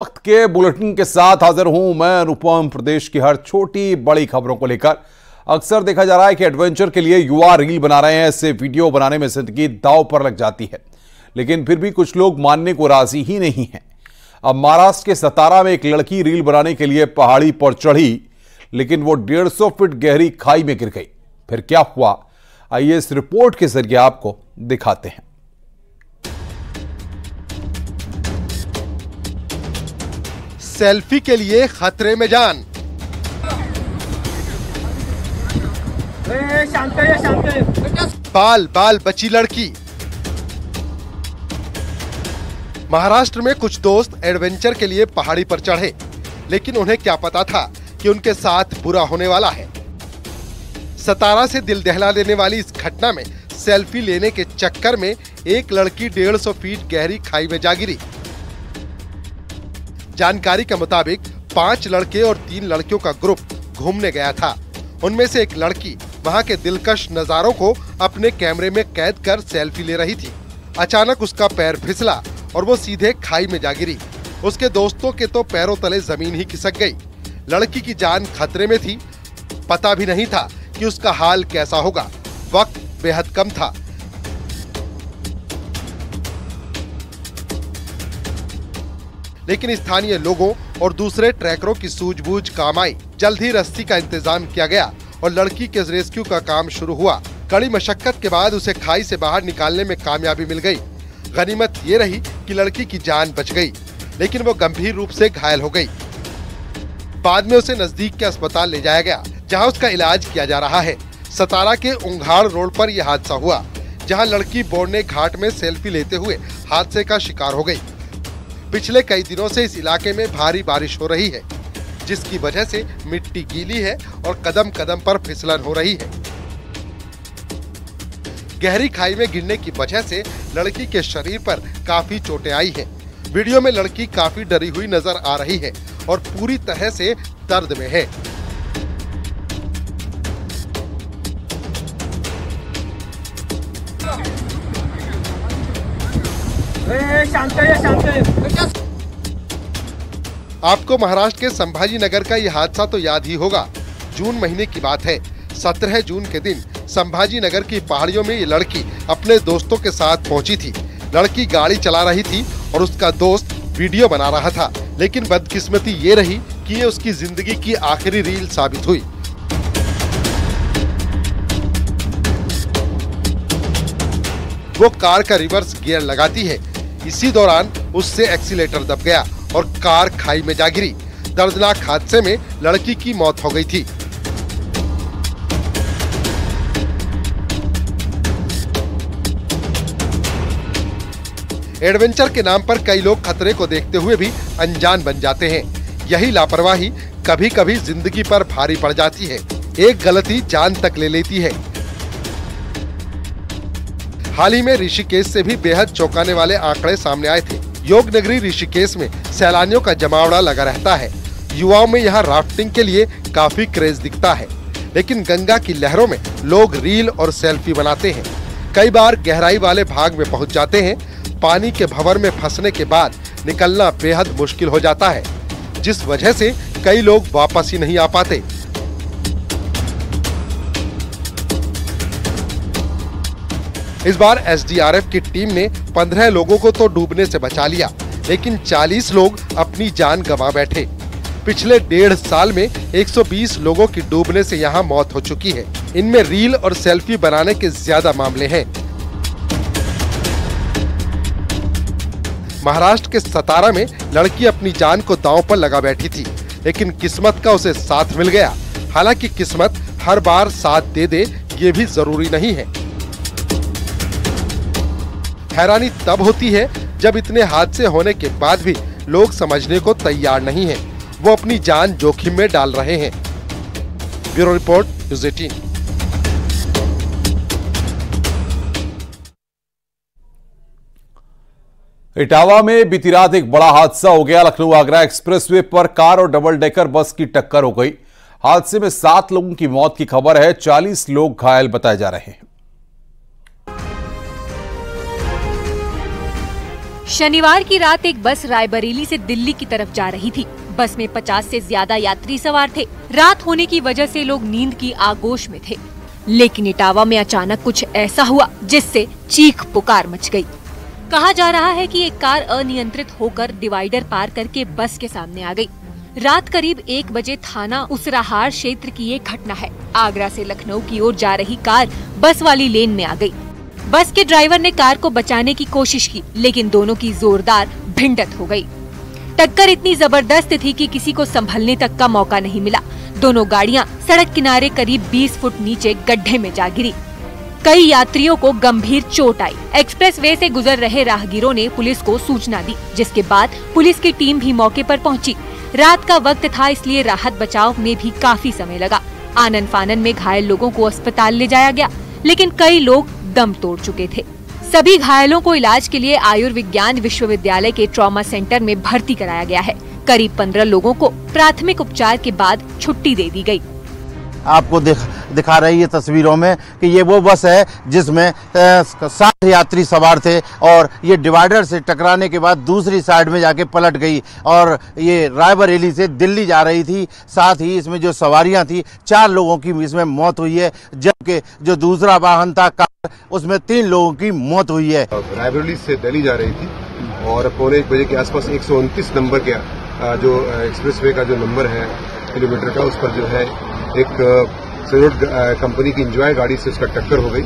वक्त के बुलेटिन के साथ हाजिर हूं मैं अनुपम। प्रदेश की हर छोटी बड़ी खबरों को लेकर अक्सर देखा जा रहा है कि एडवेंचर के लिए युवा रील बना रहे हैं, इससे वीडियो बनाने में जिंदगी दांव पर लग जाती है। लेकिन फिर भी कुछ लोग मानने को राजी ही नहीं हैं। अब महाराष्ट्र के सतारा में एक लड़की रील बनाने के लिए पहाड़ी पर चढ़ी, लेकिन वो 150 फीट गहरी खाई में गिर गई। फिर क्या हुआ, आइए इस रिपोर्ट के जरिए आपको दिखाते हैं। सेल्फी के लिए खतरे में जान। बाल बाल बची लड़की। महाराष्ट्र में कुछ दोस्त एडवेंचर के लिए पहाड़ी पर चढ़े, लेकिन उन्हें क्या पता था कि उनके साथ बुरा होने वाला है। सतारा से दिल दहला देने वाली इस घटना में सेल्फी लेने के चक्कर में एक लड़की 150 फीट गहरी खाई में जा गिरी। जानकारी के मुताबिक 5 लड़के और 3 लड़कियों का ग्रुप घूमने गया था। उनमें से एक लड़की वहां के दिलकश नजारों को अपने कैमरे में कैद कर सेल्फी ले रही थी। अचानक उसका पैर फिसला और वो सीधे खाई में जा गिरी। उसके दोस्तों के तो पैरों तले जमीन ही खिसक गई। लड़की की जान खतरे में थी। पता भी नहीं था कि उसका हाल कैसा होगा। वक्त बेहद कम था। लेकिन स्थानीय लोगों और दूसरे ट्रैकरों की सूझबूझ काम आई। जल्द ही रस्सी का इंतजाम किया गया और लड़की के रेस्क्यू का काम शुरू हुआ। कड़ी मशक्कत के बाद उसे खाई से बाहर निकालने में कामयाबी मिल गई। गनीमत ये रही कि लड़की की जान बच गई, लेकिन वो गंभीर रूप से घायल हो गई। बाद में उसे नजदीक के अस्पताल ले जाया गया, जहां उसका इलाज किया जा रहा है। सतारा के उंघाड़ रोड पर यह हादसा हुआ, जहां लड़की बोरने घाट में सेल्फी लेते हुए हादसे का शिकार हो गई। पिछले कई दिनों से इस इलाके में भारी बारिश हो रही है, जिसकी वजह से मिट्टी गीली है और कदम कदम पर फिसलन हो रही है। गहरी खाई में गिरने की वजह से लड़की के शरीर पर काफी चोटें आई हैं। वीडियो में लड़की काफी डरी हुई नजर आ रही है और पूरी तरह से दर्द में है। आपको महाराष्ट्र के संभाजी नगर का यह हादसा तो याद ही होगा। जून महीने की बात है। 17 जून के दिन संभाजी नगर की पहाड़ियों में ये लड़की अपने दोस्तों के साथ पहुंची थी। लड़की गाड़ी चला रही थी और उसका दोस्त वीडियो बना रहा था, लेकिन बदकिस्मती ये रही कि ये उसकी जिंदगी की आखिरी रील साबित हुई। वो कार का रिवर्स गियर लगाती है। इसी दौरान उससे एक्सीलेटर दब गया और कार खाई में जा गिरी। दर्दनाक हादसे में लड़की की मौत हो गई थी। एडवेंचर के नाम पर कई लोग खतरे को देखते हुए भी अनजान बन जाते हैं। यही लापरवाही कभी कभी जिंदगी पर भारी पड़ जाती है। एक गलती जान तक ले लेती है। हाल ही में ऋषिकेश से भी बेहद चौंकाने वाले आंकड़े सामने आए थे। योग नगरी ऋषिकेश में सैलानियों का जमावड़ा लगा रहता है। युवाओं में यहाँ राफ्टिंग के लिए काफी क्रेज दिखता है, लेकिन गंगा की लहरों में लोग रील और सेल्फी बनाते हैं। कई बार गहराई वाले भाग में पहुँच जाते हैं। पानी के भंवर में फंसने के बाद निकलना बेहद मुश्किल हो जाता है, जिस वजह से कई लोग वापस ही नहीं आ पाते। इस बार एसडीआरएफ की टीम ने 15 लोगों को तो डूबने से बचा लिया, लेकिन 40 लोग अपनी जान गंवा बैठे। पिछले 1.5 साल में 120 लोगों की डूबने से यहाँ मौत हो चुकी है। इनमें रील और सेल्फी बनाने के ज्यादा मामले हैं। महाराष्ट्र के सतारा में लड़की अपनी जान को दांव पर लगा बैठी थी, लेकिन किस्मत का उसे साथ मिल गया। हालांकि किस्मत हर बार साथ दे दे ये भी जरूरी नहीं है। हैरानी तब होती है जब इतने हादसे होने के बाद भी लोग समझने को तैयार नहीं हैं। वो अपनी जान जोखिम में डाल रहे हैं। Bureau report, news 18। इटावा में बीती रात एक बड़ा हादसा हो गया। लखनऊ आगरा एक्सप्रेसवे पर कार और डबल डेकर बस की टक्कर हो गई। हादसे में 7 लोगों की मौत की खबर है। 40 लोग घायल बताए जा रहे हैं। शनिवार की रात एक बस रायबरेली से दिल्ली की तरफ जा रही थी। बस में 50 से ज्यादा यात्री सवार थे। रात होने की वजह से लोग नींद की आगोश में थे, लेकिन इटावा में अचानक कुछ ऐसा हुआ जिससे चीख पुकार मच गई। कहा जा रहा है कि एक कार अनियंत्रित होकर डिवाइडर पार करके बस के सामने आ गई। रात करीब 1 बजे थाना उसराहार क्षेत्र की ये घटना है। आगरा से लखनऊ की ओर जा रही कार बस वाली लेन में आ गई। बस के ड्राइवर ने कार को बचाने की कोशिश की, लेकिन दोनों की जोरदार भिड़ंत हो गई। टक्कर इतनी जबरदस्त थी कि किसी को संभलने तक का मौका नहीं मिला। दोनों गाड़ियां सड़क किनारे करीब 20 फुट नीचे गड्ढे में जा गिरी। कई यात्रियों को गंभीर चोट आई। एक्सप्रेस वे से गुजर रहे राहगीरों ने पुलिस को सूचना दी, जिसके बाद पुलिस की टीम भी मौके पर पहुंची। रात का वक्त था, इसलिए राहत बचाव में भी काफी समय लगा। आनन फानन में घायल लोगों को अस्पताल ले जाया गया, लेकिन कई लोग दम तोड़ चुके थे। सभी घायलों को इलाज के लिए आयुर्विज्ञान विश्वविद्यालय के ट्रॉमा सेंटर में भर्ती कराया गया है। करीब 15 लोगों को प्राथमिक उपचार के बाद छुट्टी दे दी गई। आपको दिखा रही है तस्वीरों में कि ये वो बस है जिसमें 60 यात्री सवार थे और ये डिवाइडर से टकराने के बाद दूसरी साइड में जाके पलट गई और ये रायबरेली से दिल्ली जा रही थी। साथ ही इसमें जो सवारियां थी 4 लोगों की इसमें मौत हुई है, जबकि जो दूसरा वाहन था कार उसमें 3 लोगों की मौत हुई है। रायबरेली से दिल्ली जा रही थी और पौने 1 बजे के आसपास 129 नंबर के जो एक्सप्रेसवे का जो नंबर है किलोमीटर का, उस पर जो है एक सरोड कंपनी की इंजॉय गाड़ी से उसका टक्कर हो गई।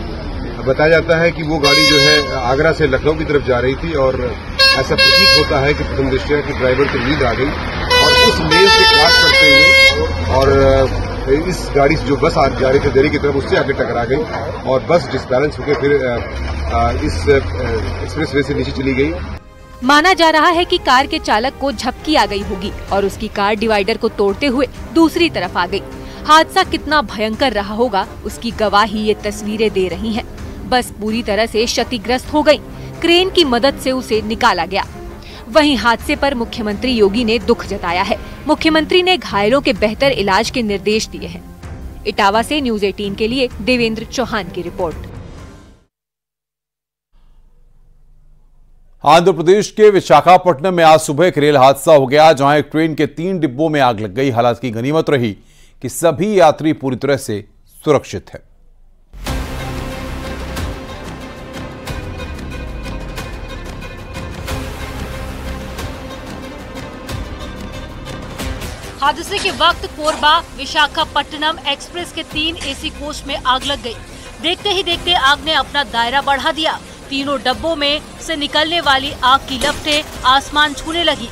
बताया जाता है कि वो गाड़ी जो है आगरा से लखनऊ की तरफ जा रही थी और ऐसा प्रतीत होता है कि प्रथम दृष्टया कि ड्राइवर को नींद आ गई और उस लेन से क्रॉस करते हुए और इस गाड़ी से जो बस जा रही थी दिल्ली की तरफ, उससे आगे टकरा गई और बस डिसबैलेंस होकर फिर इस एक्सप्रेस वे से नीचे चली गई। माना जा रहा है कि कार के चालक को झपकी आ गई होगी और उसकी कार डिवाइडर को तोड़ते हुए दूसरी तरफ आ गई। हादसा कितना भयंकर रहा होगा, उसकी गवाही ये तस्वीरें दे रही हैं। बस पूरी तरह से क्षतिग्रस्त हो गई। क्रेन की मदद से उसे निकाला गया। वहीं हादसे पर मुख्यमंत्री योगी ने दुख जताया है। मुख्यमंत्री ने घायलों के बेहतर इलाज के निर्देश दिए हैं। इटावा से न्यूज़ 18 के लिए देवेंद्र चौहान की रिपोर्ट। आंध्र प्रदेश के विशाखापट्टनम में आज सुबह एक रेल हादसा हो गया, जहां एक ट्रेन के 3 डिब्बों में आग लग गई। हालांकि गनीमत रही कि सभी यात्री पूरी तरह से सुरक्षित हैं। हादसे के वक्त कोरबा विशाखापट्टनम एक्सप्रेस के 3 एसी कोच में आग लग गई। देखते ही देखते आग ने अपना दायरा बढ़ा दिया। तीनों डब्बों में से निकलने वाली आग की लपटें आसमान छूने लगी।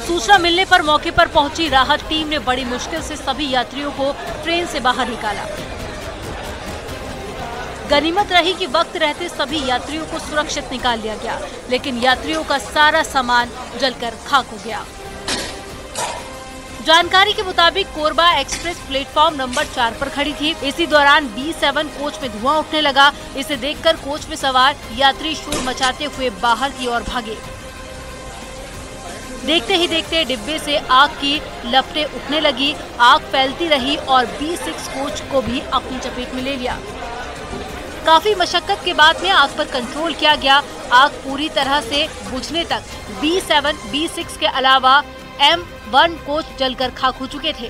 सूचना मिलने पर मौके पर पहुंची राहत टीम ने बड़ी मुश्किल से सभी यात्रियों को ट्रेन से बाहर निकाला। गनीमत रही कि वक्त रहते सभी यात्रियों को सुरक्षित निकाल लिया गया, लेकिन यात्रियों का सारा सामान जलकर खाक हो गया। जानकारी के मुताबिक कोरबा एक्सप्रेस प्लेटफॉर्म नंबर 4 पर खड़ी थी। इसी दौरान B7 कोच में धुआं उठने लगा। इसे देखकर कोच में सवार यात्री शोर मचाते हुए बाहर की ओर भागे। देखते ही देखते डिब्बे से आग की लपटें उठने लगी। आग फैलती रही और B6 कोच को भी अपनी चपेट में ले लिया। काफी मशक्कत के बाद में आग पर कंट्रोल किया गया। आग पूरी तरह से बुझने तक B7, B6 के अलावा M1 कोच जलकर खाक हो चुके थे।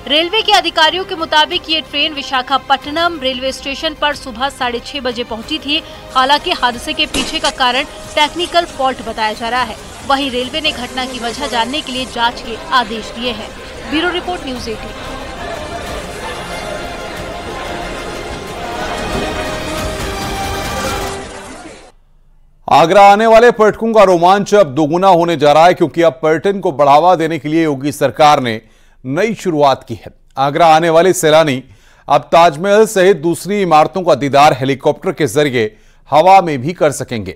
रेलवे के अधिकारियों के मुताबिक ये ट्रेन विशाखापट्टनम रेलवे स्टेशन पर सुबह 6:30 बजे पहुंची थी। हालांकि हादसे के पीछे का कारण टेक्निकल फॉल्ट बताया जा रहा है। वहीं रेलवे ने घटना की वजह जानने के लिए जांच के आदेश दिए हैं। Bureau report news 18। आगरा आने वाले पर्यटकों का रोमांच अब दोगुना होने जा रहा है, क्योंकि अब पर्यटन को बढ़ावा देने के लिए योगी सरकार ने नई शुरुआत की है। आगरा आने वाले सैलानी अब ताजमहल सहित दूसरी इमारतों का दीदार हेलीकॉप्टर के जरिए हवा में भी कर सकेंगे,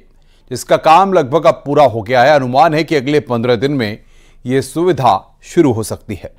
जिसका काम लगभग अब पूरा हो गया है। अनुमान है कि अगले 15 दिन में यह सुविधा शुरू हो सकती है।